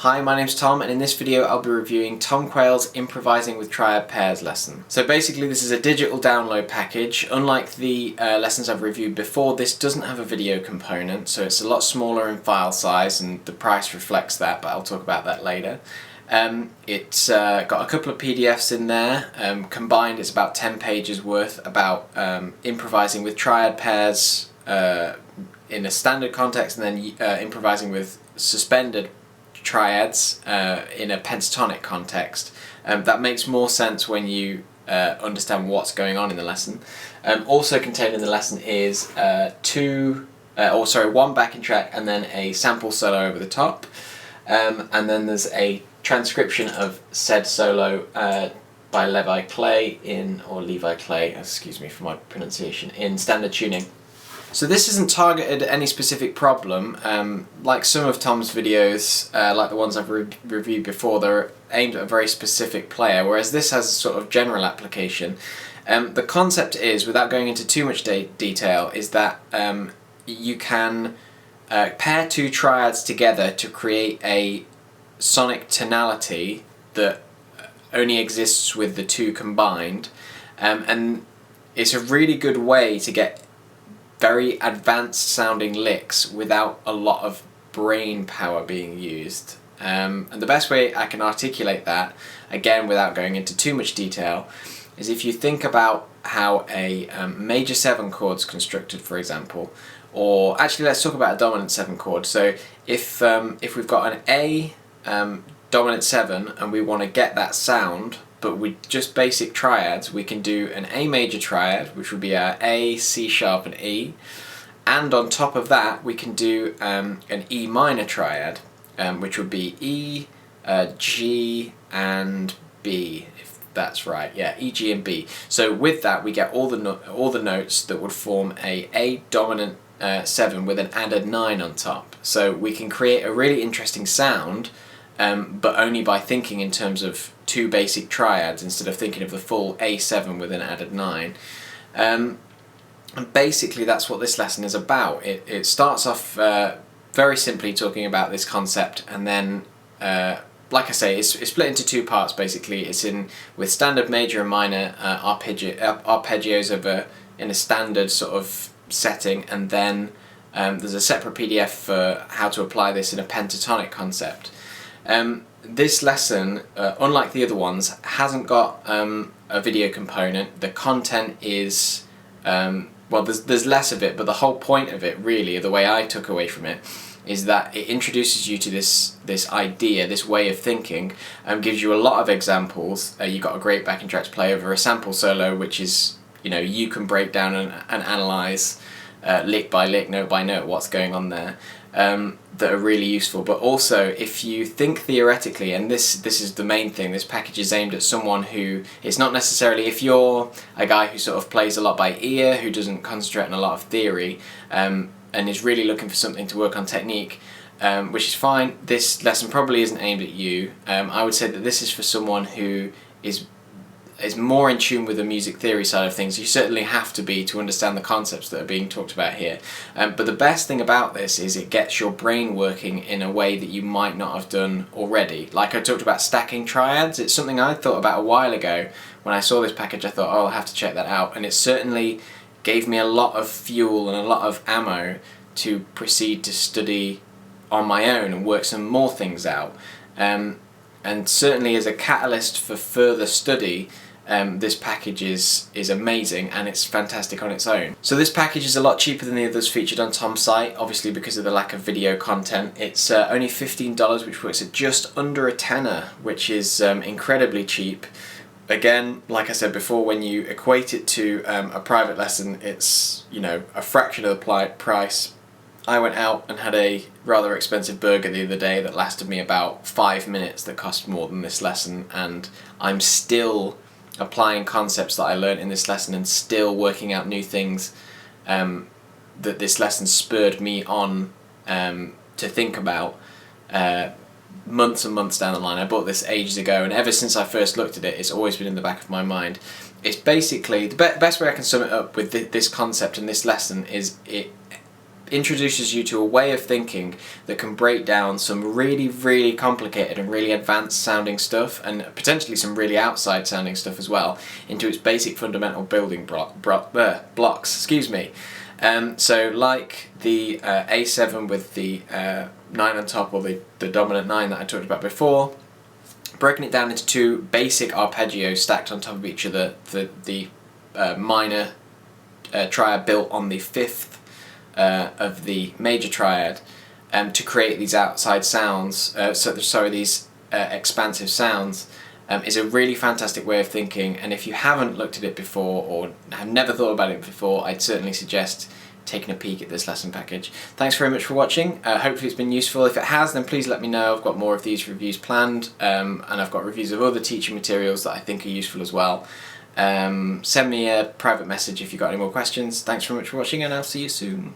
Hi, my name's Tom, and in this video I'll be reviewing Tom Quayle's Improvising with Triad Pairs lesson. So basically this is a digital download package. Unlike the lessons I've reviewed before, this doesn't have a video component, so it's a lot smaller in file size and the price reflects that, but I'll talk about that later. It's got a couple of PDFs in there. Combined it's about 10 pages worth about improvising with triad pairs in a standard context, and then improvising with suspended triads in a pentatonic context. That makes more sense when you understand what's going on in the lesson. Also contained in the lesson is one backing track and then a sample solo over the top, and then there's a transcription of said solo by Levi Clay, excuse me for my pronunciation, in standard tuning. So this isn't targeted at any specific problem. Like some of Tom's videos, like the ones I've reviewed before, they're aimed at a very specific player, whereas this has a sort of general application. The concept is, without going into too much detail, is that you can pair two triads together to create a sonic tonality that only exists with the two combined, and it's a really good way to get very advanced sounding licks without a lot of brain power being used. And the best way I can articulate that, again without going into too much detail, is if you think about how a major 7 chord's constructed, for example, or actually let's talk about a dominant 7 chord. So if we've got an A dominant 7 and we want to get that sound, but with just basic triads, we can do an A major triad, which would be our A, C sharp and E, and on top of that we can do an E minor triad, which would be E, G and B, if that's right, yeah, E, G and B. So with that we get all the notes that would form a dominant 7 with an added 9 on top. So we can create a really interesting sound, but only by thinking in terms of two basic triads instead of thinking of the full A7 with an added 9. And basically that's what this lesson is about. It starts off very simply talking about this concept, and then like I say, it's split into two parts basically. It's with standard major and minor arpeggios in a standard sort of setting, and then there's a separate PDF for how to apply this in a pentatonic concept. This lesson, unlike the other ones, hasn't got a video component. The content is, well, there's less of it, but the whole point of it, really, the way I took away from it, is that it introduces you to this idea, this way of thinking, gives you a lot of examples. You've got a great backing track to play over a sample solo, which is, you can break down and analyse lick by lick, note by note, what's going on there, that are really useful. But also, if you think theoretically, and this is the main thing, this package is aimed at someone who, it's not necessarily, if you're a guy who sort of plays a lot by ear, who doesn't concentrate on a lot of theory, and is really looking for something to work on technique, which is fine. This lesson probably isn't aimed at you. I would say that this is for someone who is more in tune with the music theory side of things. You certainly have to be to understand the concepts that are being talked about here. But the best thing about this is it gets your brain working in a way that you might not have done already. Like I talked about stacking triads, it's something I thought about a while ago. When I saw this package I thought, oh, I'll have to check that out, and it certainly gave me a lot of fuel and a lot of ammo to proceed to study on my own and work some more things out. And certainly as a catalyst for further study, this package is amazing, and it's fantastic on its own. So this package is a lot cheaper than the others featured on Tom's site, obviously because of the lack of video content. It's only $15, which works at just under a tenner, which is incredibly cheap. Again, like I said before, when you equate it to a private lesson, it's a fraction of the price. I went out and had a rather expensive burger the other day that lasted me about 5 minutes, that cost more than this lesson, and I'm still applying concepts that I learned in this lesson and still working out new things that this lesson spurred me on to think about months and months down the line. I bought this ages ago, and ever since I first looked at it, it's always been in the back of my mind. It's basically, the best way I can sum it up with this concept and this lesson is introduces you to a way of thinking that can break down some really, really complicated and really advanced sounding stuff, and potentially some really outside sounding stuff as well, into its basic fundamental building blocks. Excuse me. So like the A7 with the 9 on top, or the dominant 9 that I talked about before, breaking it down into 2 basic arpeggios stacked on top of each other, the minor triad built on the 5th of the major triad, to create these outside sounds, these expansive sounds, is a really fantastic way of thinking. And if you haven't looked at it before, or have never thought about it before, I'd certainly suggest taking a peek at this lesson package. Thanks very much for watching. Hopefully it's been useful. If it has, then please let me know. I've got more of these reviews planned, and I've got reviews of other teaching materials that I think are useful as well. Send me a private message if you've got any more questions. Thanks very much for watching, and I'll see you soon.